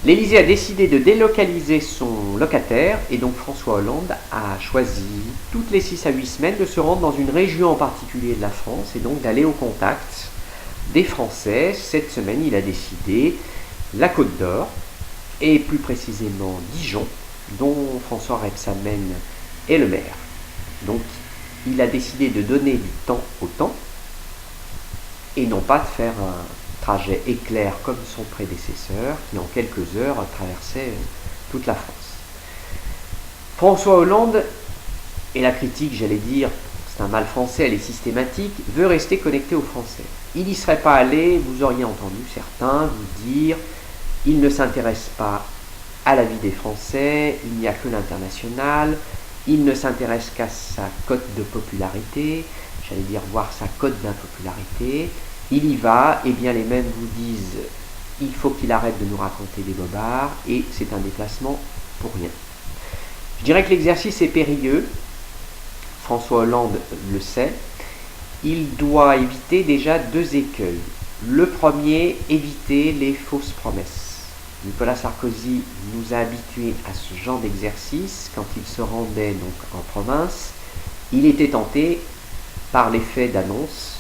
L'Élysée a décidé de délocaliser son locataire et donc François Hollande a choisi toutes les 6 à 8 semaines de se rendre dans une région en particulier de la France et donc d'aller au contact des Français. Cette semaine, il a décidé la Côte d'Or et plus précisément Dijon, dont François Rebsamen est le maire. Donc il a décidé de donner du temps au temps et non pas de faire un trajet éclair comme son prédécesseur qui en quelques heures traversait toute la France. François Hollande, et la critique, j'allais dire, c'est un mal français, elle est systématique, veut rester connecté aux Français. Il n'y serait pas allé, vous auriez entendu certains vous dire, il ne s'intéresse pas à la vie des Français, il n'y a que l'international, il ne s'intéresse qu'à sa cote de popularité, j'allais dire voir sa cote d'impopularité, il y va, et bien les mêmes vous disent, il faut qu'il arrête de nous raconter des bobards, et c'est un déplacement pour rien. Je dirais que l'exercice est périlleux, François Hollande le sait, il doit éviter déjà 2 écueils. Le premier, éviter les fausses promesses. Nicolas Sarkozy nous a habitués à ce genre d'exercice quand il se rendait donc en province. Il était tenté par l'effet d'annonce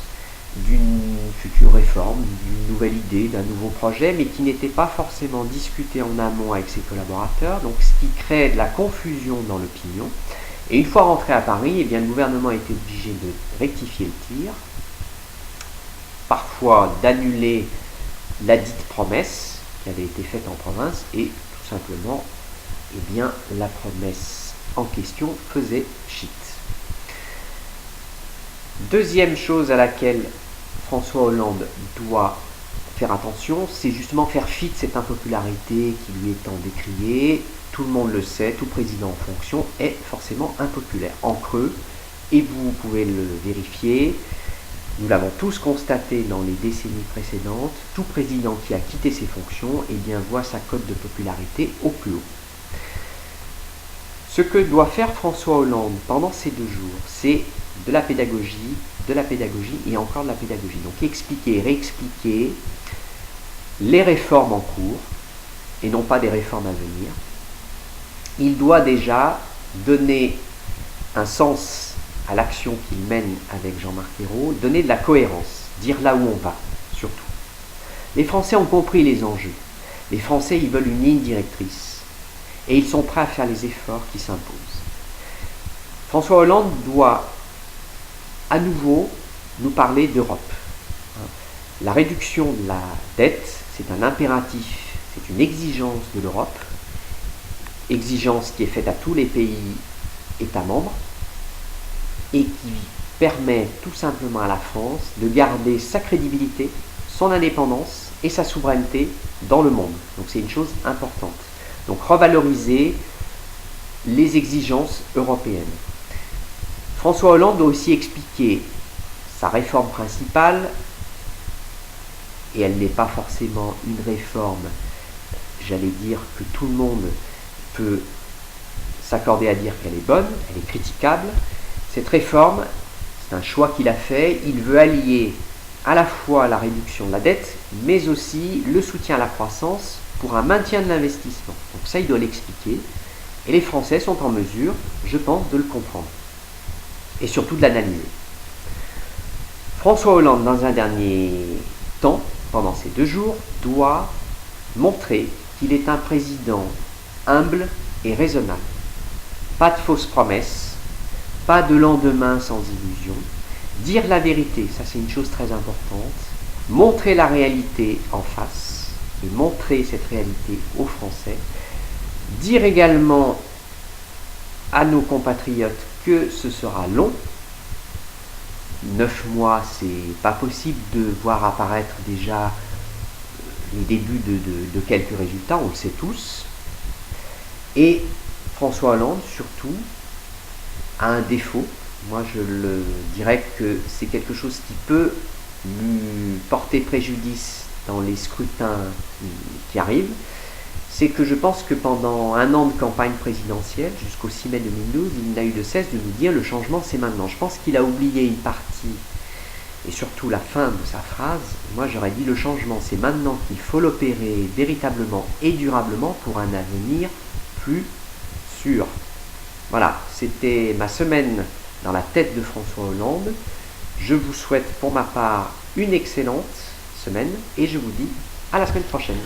d'une future réforme, d'une nouvelle idée, d'un nouveau projet, mais qui n'était pas forcément discuté en amont avec ses collaborateurs, donc ce qui crée de la confusion dans l'opinion. Et une fois rentré à Paris, eh bien, le gouvernement a été obligé de rectifier le tir, parfois d'annuler la dite promesse qui avait été faite en province, et tout simplement, eh bien, la promesse en question faisait pchit. Deuxième chose à laquelle François Hollande doit faire attention, c'est justement faire fi de cette impopularité qui lui est tant décriée. Tout le monde le sait, tout président en fonction est forcément impopulaire. En creux, et vous pouvez le vérifier, nous l'avons tous constaté dans les décennies précédentes, tout président qui a quitté ses fonctions eh bien, voit sa cote de popularité au plus haut. Ce que doit faire François Hollande pendant ces 2 jours, c'est de la pédagogie et encore de la pédagogie. Donc expliquer, réexpliquer les réformes en cours et non pas des réformes à venir. Il doit déjà donner un sens à l'action qu'il mène avec Jean-Marc Ayrault, donner de la cohérence, dire là où on va, surtout. Les Français ont compris les enjeux. Les Français, ils veulent une ligne directrice. Et ils sont prêts à faire les efforts qui s'imposent. François Hollande doit à nouveau nous parler d'Europe. La réduction de la dette, c'est un impératif, c'est une exigence de l'Europe, exigence qui est faite à tous les pays États membres et qui permet tout simplement à la France de garder sa crédibilité, son indépendance et sa souveraineté dans le monde. Donc c'est une chose importante. Donc revaloriser les exigences européennes. François Hollande doit aussi expliquer sa réforme principale, et elle n'est pas forcément une réforme, j'allais dire que tout le monde peut s'accorder à dire qu'elle est bonne, elle est critiquable. Cette réforme, c'est un choix qu'il a fait, il veut allier à la fois la réduction de la dette, mais aussi le soutien à la croissance pour un maintien de l'investissement. Donc ça, il doit l'expliquer, et les Français sont en mesure, je pense, de le comprendre, et surtout de l'analyser. François Hollande, dans un dernier temps, pendant ces 2 jours, doit montrer qu'il est un président humble et raisonnable. Pas de fausses promesses, pas de lendemain sans illusion. Dire la vérité, ça c'est une chose très importante. Montrer la réalité en face et montrer cette réalité aux Français. Dire également à nos compatriotes que ce sera long. 9 mois, c'est pas possible de voir apparaître déjà les débuts de quelques résultats, on le sait tous. Et François Hollande, surtout, a un défaut. Moi, je le dirais que c'est quelque chose qui peut lui porter préjudice dans les scrutins qui arrivent. C'est que je pense que pendant 1 an de campagne présidentielle, jusqu'au 6 mai 2012, il n'a eu de cesse de nous dire le changement c'est maintenant. Je pense qu'il a oublié une partie et surtout la fin de sa phrase, moi j'aurais dit le changement, c'est maintenant qu'il faut l'opérer véritablement et durablement pour un avenir plus sûr. Voilà, c'était ma semaine dans la tête de François Hollande. Je vous souhaite pour ma part une excellente semaine et je vous dis à la semaine prochaine.